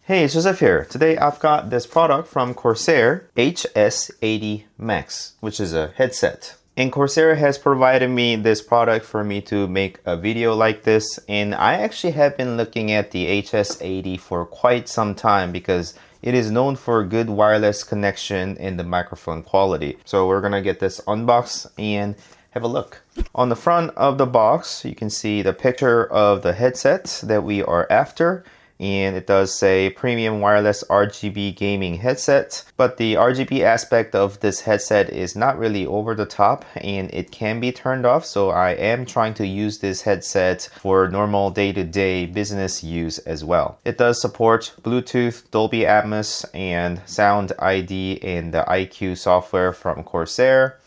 Hey, it's Joseph here. Today I've got this product from Corsair HS80 Max, which is a headset. And Corsair has provided me this product for me to make a video like this. And I actually have been looking at the HS80 for quite some time because it is known for good wireless connection and the microphone quality. So we're gonna get this unboxed and have a look. On the front of the box, you can see the picture of the headset that we are after. And it does say premium wireless RGB gaming headset, but the RGB aspect of this headset is not really over the top and it can be turned off. So I am trying to use this headset for normal day-to-day business use as well. It does support Bluetooth, Dolby Atmos, and Sound ID in the iCUE software from Corsair.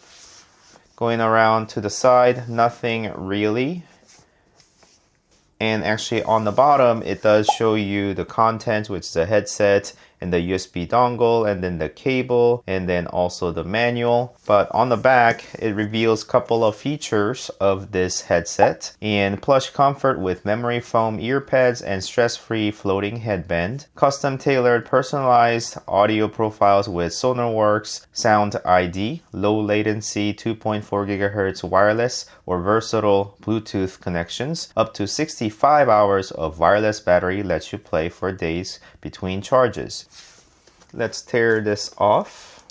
Going around to the side, nothing really. And actually on the bottom, it does show you the content, which is a headset and the USB dongle and then the cable and then also the manual. But on the back, it reveals a couple of features of this headset and plush comfort with memory foam ear pads and stress-free floating headband, custom tailored personalized audio profiles with SonarWorks Sound ID, low latency 2.4 GHz wireless or versatile Bluetooth connections, up to 65 hours of wireless battery lets you play for days between charges. Let's tear this off.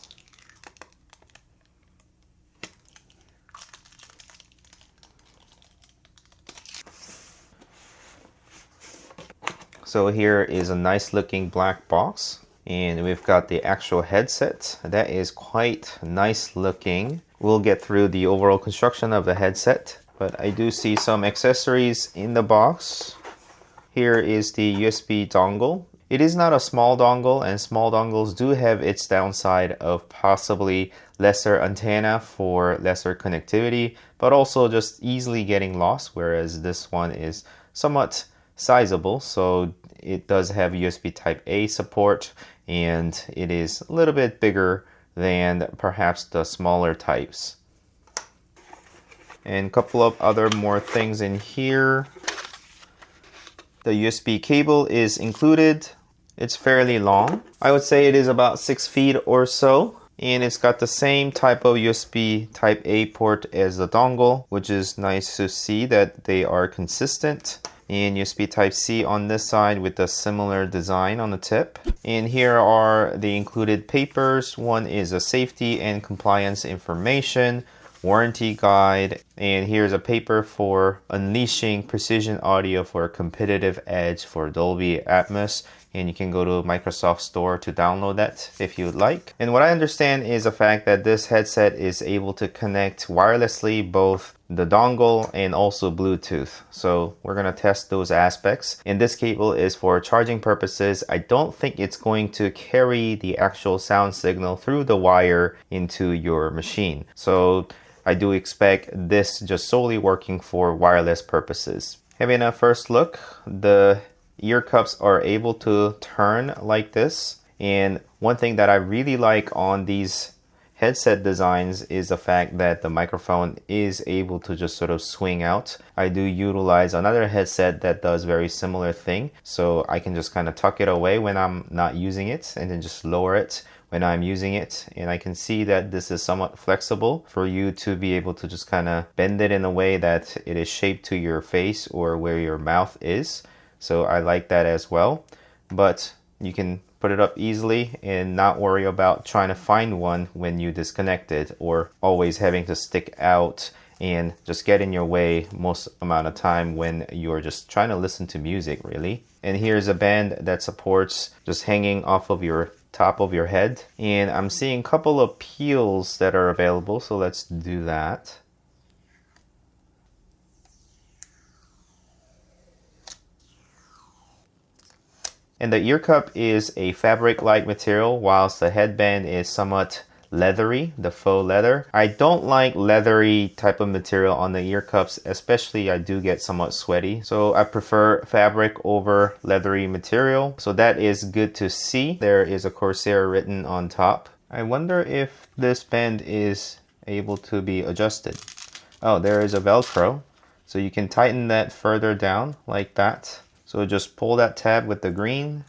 So here is a nice looking black box and we've got the actual headset. That is quite nice looking. We'll get through the overall construction of the headset, but I do see some accessories in the box. Here is the USB dongle. It is not a small dongle, and small dongles do have its downside of possibly lesser antenna for lesser connectivity, but also just easily getting lost, whereas this one is somewhat sizable, so it does have USB Type A support, and it is a little bit bigger than perhaps the smaller types. And a couple of other more things in here. The USB cable is included. It's fairly long. I would say it is about 6 feet or so. And it's got the same type of USB Type A port as the dongle, which is nice to see that they are consistent. And USB Type C on this side with a similar design on the tip. And here are the included papers. One is a safety and compliance information, warranty guide, and here's a paper for unleashing precision audio for a competitive edge for Dolby Atmos. And you can go to Microsoft Store to download that if you would like. And what I understand is the fact that this headset is able to connect wirelessly both the dongle and also Bluetooth. So we're going to test those aspects. And this cable is for charging purposes. I don't think it's going to carry the actual sound signal through the wire into your machine. So I do expect this just solely working for wireless purposes. Having a first look, the ear cups are able to turn like this. And one thing that I really like on these headset designs is the fact that the microphone is able to just sort of swing out. I do utilize another headset that does very similar thing. So I can just kind of tuck it away when I'm not using it and then just lower it when I'm using it. And I can see that this is somewhat flexible for you to be able to just kind of bend it in a way that it is shaped to your face or where your mouth is. So I like that as well. But you can put it up easily and not worry about trying to find one when you disconnect it or always having to stick out and just get in your way most amount of time when you're just trying to listen to music, really. And here's a band that supports just hanging off of your top of your head. And I'm seeing a couple of peels that are available, so let's do that. And the ear cup is a fabric-like material, whilst the headband is somewhat leathery, the faux leather. I don't like leathery type of material on the ear cups, especially I do get somewhat sweaty. So I prefer fabric over leathery material. So that is good to see. There is a Corsair written on top. I wonder if this band is able to be adjusted. Oh, there is a Velcro. So you can tighten that further down like that. So just pull that tab with the green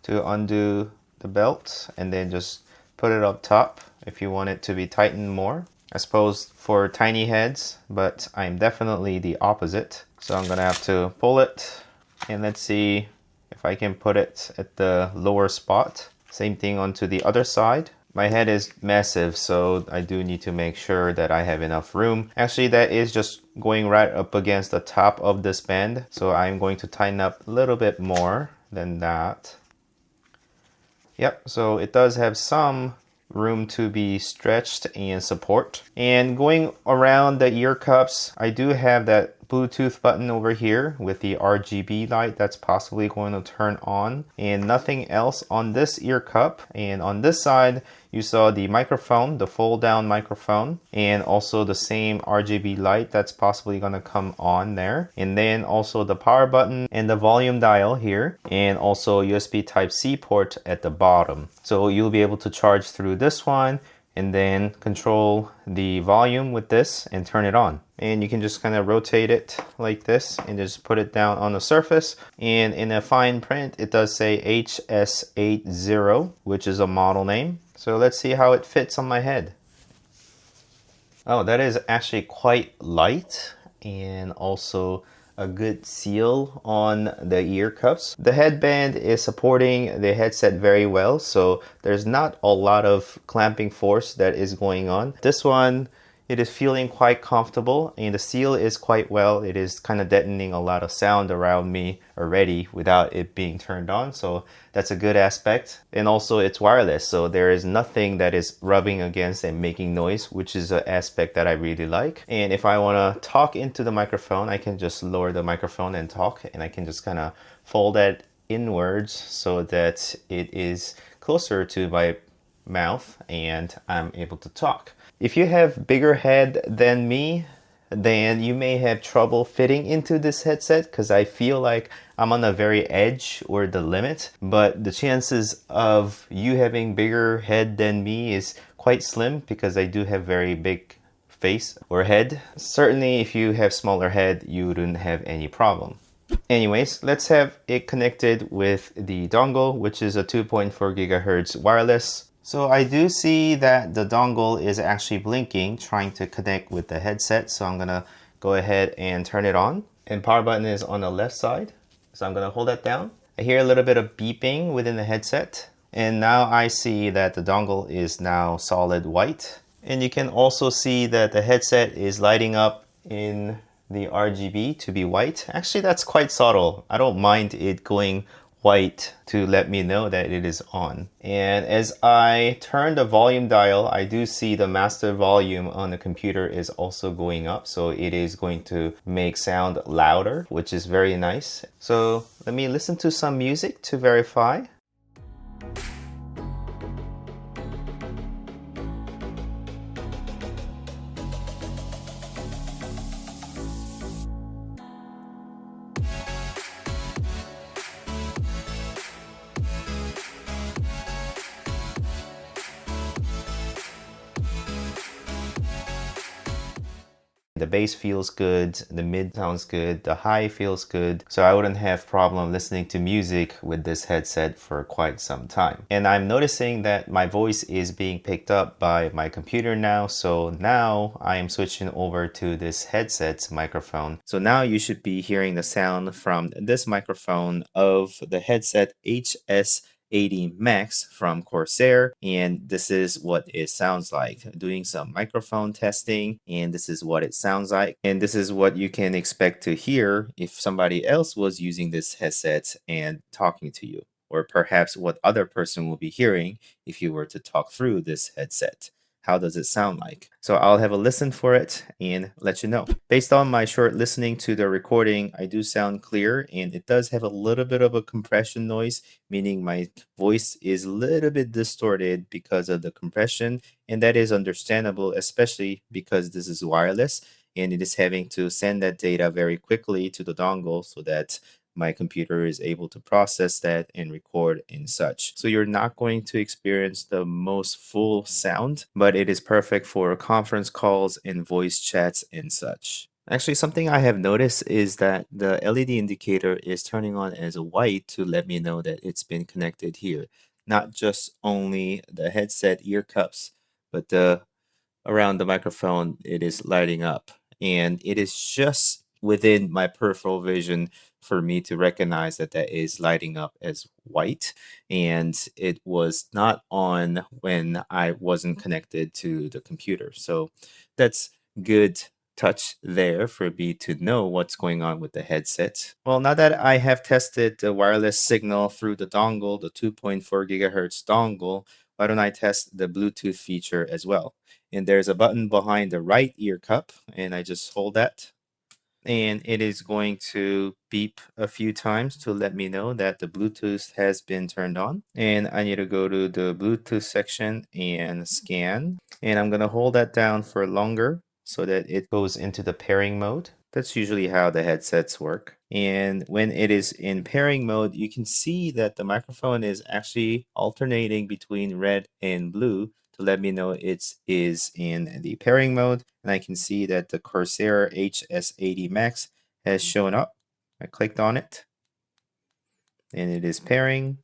to undo the belt and then just put it up top if you want it to be tightened more. I suppose for tiny heads, but I'm definitely the opposite. So I'm gonna have to pull it, and let's see if I can put it at the lower spot. Same thing onto the other side. My head is massive, so I do need to make sure that I have enough room. Actually, that is just going right up against the top of this band, so I'm going to tighten up a little bit more than that. Yep, so it does have some room to be stretched and support. And going around the ear cups, I do have that Bluetooth button over here with the RGB light that's possibly going to turn on, and nothing else on this ear cup. And on this side, you saw the microphone, the fold down microphone, and also the same RGB light that's possibly going to come on there. And then also the power button and the volume dial here, and also USB Type-C port at the bottom. So you'll be able to charge through this one and then control the volume with this and turn it on. And you can just kind of rotate it like this and just put it down on the surface. And in a fine print, it does say HS80, which is a model name. So let's see how it fits on my head. Oh, that is actually quite light, and also a good seal on the ear cups. The headband is supporting the headset very well, so there's not a lot of clamping force that is going on. This one, it is feeling quite comfortable, and the seal is quite well. It is kind of detonating a lot of sound around me already without it being turned on, so that's a good aspect. And also it's wireless, so there is nothing that is rubbing against and making noise, which is an aspect that I really like. And if I want to talk into the microphone, I can just lower the microphone and talk, and I can just kind of fold that inwards so that it is closer to my mouth and I'm able to talk. If you have bigger head than me, then you may have trouble fitting into this headset, because I feel like I'm on the very edge or the limit, but the chances of you having bigger head than me is quite slim, because I do have very big face or head. Certainly if you have smaller head, you wouldn't have any problem. Anyways, let's have it connected with the dongle, which is a 2.4 gigahertz wireless. So I do see that the dongle is actually blinking, trying to connect with the headset. So I'm gonna go ahead and turn it on. And power button is on the left side. So I'm gonna hold that down. I hear a little bit of beeping within the headset. And now I see that the dongle is now solid white. And you can also see that the headset is lighting up in the RGB to be white. Actually, that's quite subtle. I don't mind it going white to let me know that it is on. And as I turn the volume dial, I do see the master volume on the computer is also going up, so it is going to make sound louder, which is very nice. So let me listen to some music to verify. The bass feels good, the mid sounds good, the high feels good, so I wouldn't have problem listening to music with this headset for quite some time. And I'm noticing that my voice is being picked up by my computer now, so now I am switching over to this headset's microphone. So now you should be hearing the sound from this microphone of the headset HS80 Max from Corsair, and this is what it sounds like. Doing some microphone testing, and this is what it sounds like, and this is what you can expect to hear if somebody else was using this headset and talking to you, or perhaps what other person will be hearing if you were to talk through this headset. How does it sound like? So I'll have a listen for it and let you know. Based on my short listening to the recording, I do sound clear, and it does have a little bit of a compression noise, meaning my voice is a little bit distorted because of the compression, and that is understandable, especially because this is wireless and it is having to send that data very quickly to the dongle so that my computer is able to process that and record and such. So you're not going to experience the most full sound, but it is perfect for conference calls and voice chats and such. Actually, something I have noticed is that the LED indicator is turning on as a white to let me know that it's been connected here. Not just only the headset ear cups, but the around the microphone, it is lighting up. And it is just within my peripheral vision for me to recognize that that is lighting up as white. And it was not on when I wasn't connected to the computer. So that's good touch there for me to know what's going on with the headset. Well, now that I have tested the wireless signal through the dongle, the 2.4 gigahertz dongle, why don't I test the Bluetooth feature as well? And there's a button behind the right ear cup, and I just hold that, and it is going to beep a few times to let me know that the Bluetooth has been turned on. And I need to go to the Bluetooth section and scan, and I'm going to hold that down for longer so that it goes into the pairing mode. That's usually how the headsets work. And when it is in pairing mode, you can see that the microphone is actually alternating between red and blue to let me know it is in the pairing mode. And I can see that the Corsair HS80 Max has shown up. I clicked on it and it is pairing,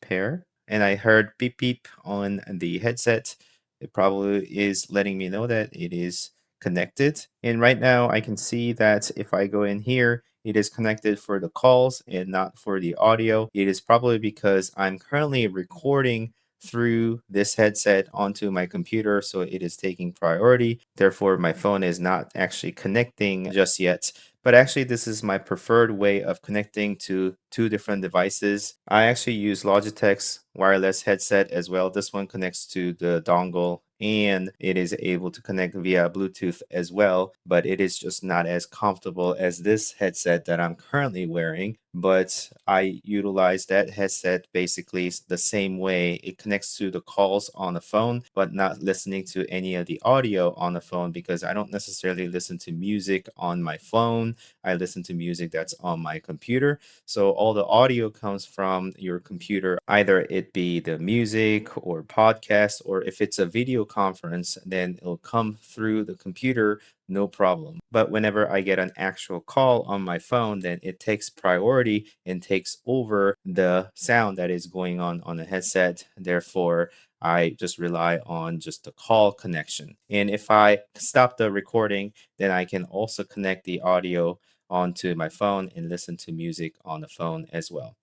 pair, and I heard beep beep on the headset. It probably is letting me know that it is connected. And right now I can see that if I go in here, it is connected for the calls and not for the audio. It is probably because I'm currently recording through this headset onto my computer, so it is taking priority. Therefore, my phone is not actually connecting just yet. But actually, this is my preferred way of connecting to two different devices. I actually use Logitech's wireless headset as well. This one connects to the dongle and it is able to connect via Bluetooth as well, but it is just not as comfortable as this headset that I'm currently wearing. But I utilize that headset basically the same way. It connects to the calls on the phone, but not listening to any of the audio on the phone because I don't necessarily listen to music on my phone. I listen to music that's on my computer. So all the audio comes from your computer, either it be the music or podcast, or if it's a video conference, then it'll come through the computer, no problem. But whenever I get an actual call on my phone, then it takes priority and takes over the sound that is going on the headset. Therefore, I just rely on just the call connection. And if I stop the recording, then I can also connect the audio onto my phone and listen to music on the phone as well.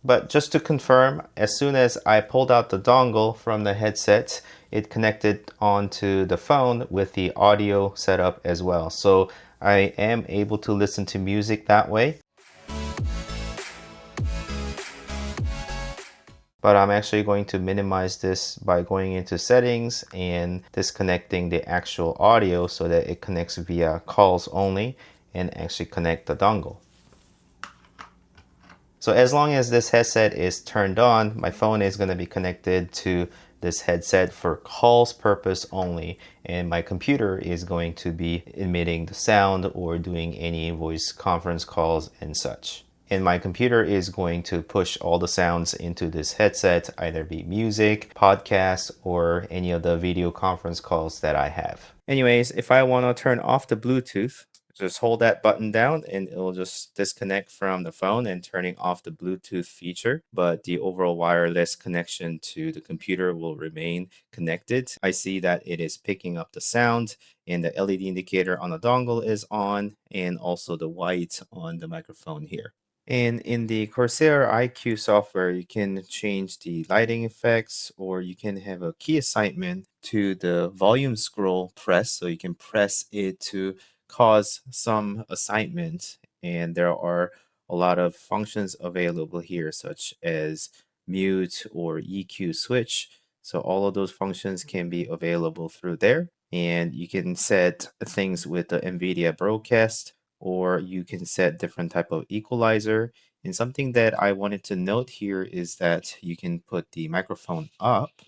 But just to confirm, as soon as I pulled out the dongle from the headset, it connected onto the phone with the audio setup as well. So I am able to listen to music that way. But I'm actually going to minimize this by going into settings and disconnecting the actual audio so that it connects via calls only and actually connect the dongle. So as long as this headset is turned on, my phone is going to be connected to this headset for calls purpose only, and my computer is going to be emitting the sound or doing any voice conference calls and such. And my computer is going to push all the sounds into this headset, either be music, podcasts, or any of the video conference calls that I have. Anyways, if I want to turn off the Bluetooth, just hold that button down and it'll just disconnect from the phone and turning off the Bluetooth feature, but the overall wireless connection to the computer will remain connected. I see that it is picking up the sound and the LED indicator on the dongle is on, and also the white on the microphone here. And in the Corsair iCUE software, you can change the lighting effects, or you can have a key assignment to the volume scroll press. So you can press it to cause some assignment. And there are a lot of functions available here, such as mute or EQ switch. So all of those functions can be available through there. And you can set things with the NVIDIA broadcast, or you can set different type of equalizer. And something that I wanted to note here is that you can put the microphone up.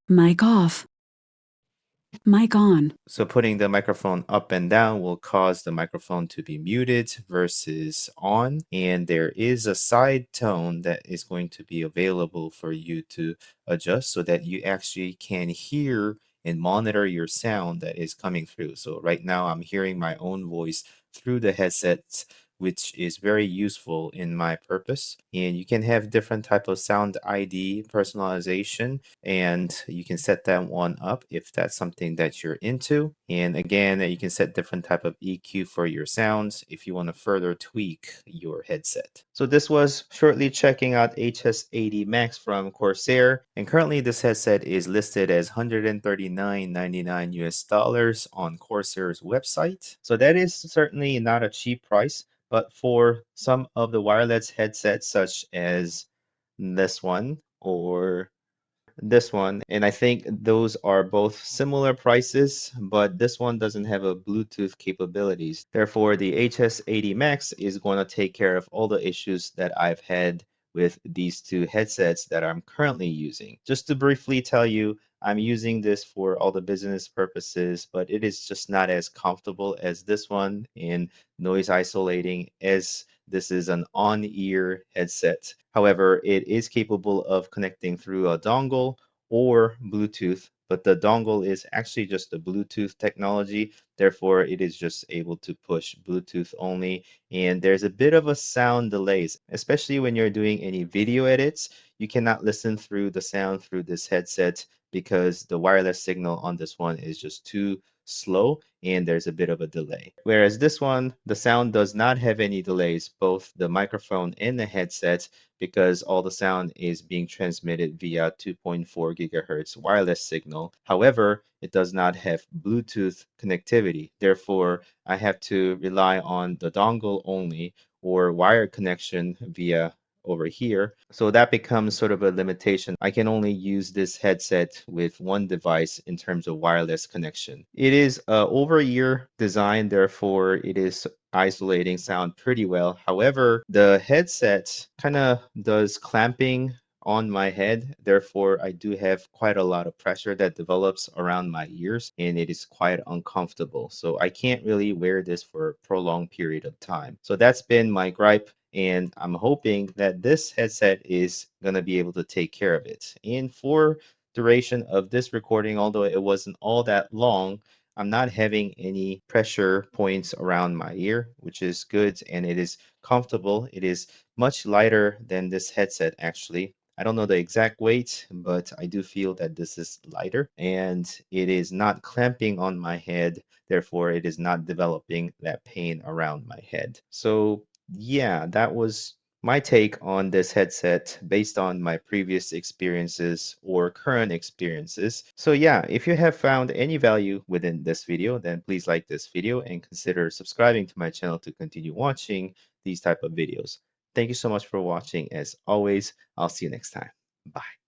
Mic off. Mic on. So putting the microphone up and down will cause the microphone to be muted versus on. And there is a side tone that is going to be available for you to adjust so that you actually can hear and monitor your sound that is coming through. So right now I'm hearing my own voice through the headsets, which is very useful in my purpose. And you can have different type of sound ID personalization, and you can set that one up if that's something that you're into. And again, you can set different type of EQ for your sounds if you want to further tweak your headset. So this was shortly checking out HS80 Max from Corsair, and currently this headset is listed as $139.99 US dollars on Corsair's website. So that is certainly not a cheap price, but for some of the wireless headsets such as this one or this one, and I think those are both similar prices, but this one doesn't have a Bluetooth capabilities. Therefore, the HS80 Max is going to take care of all the issues that I've had with these two headsets that I'm currently using. Just to briefly tell you, I'm using this for all the business purposes, but it is just not as comfortable as this one in noise isolating as this is an on-ear headset. However, it is capable of connecting through a dongle or Bluetooth, but the dongle is actually just a Bluetooth technology. Therefore, it is just able to push Bluetooth only. And there's a bit of a sound delays, especially when you're doing any video edits. You cannot listen through the sound through this headset because the wireless signal on this one is just too slow and there's a bit of a delay. Whereas this one, the sound does not have any delays, both the microphone and the headset, because all the sound is being transmitted via 2.4 gigahertz wireless signal. However, it does not have Bluetooth connectivity. Therefore, I have to rely on the dongle only or wired connection via over here. So that becomes sort of a limitation. I can only use this headset with one device in terms of wireless connection. It is over-ear design, therefore it is isolating sound pretty well. However, the headset kind of does clamping on my head. Therefore, I do have quite a lot of pressure that develops around my ears and it is quite uncomfortable. So I can't really wear this for a prolonged period of time. So that's been my gripe. And I'm hoping that this headset is going to be able to take care of it. And for duration of this recording, although it wasn't all that long, I'm not having any pressure points around my ear, which is good, and it is comfortable. It is much lighter than this headset actually. I don't know the exact weight, but I do feel that this is lighter and it is not clamping on my head. Therefore, it is not developing that pain around my head. So yeah, that was my take on this headset based on my previous experiences or current experiences. So yeah, if you have found any value within this video, then please like this video and consider subscribing to my channel to continue watching these type of videos. Thank you so much for watching. As always, I'll see you next time. Bye.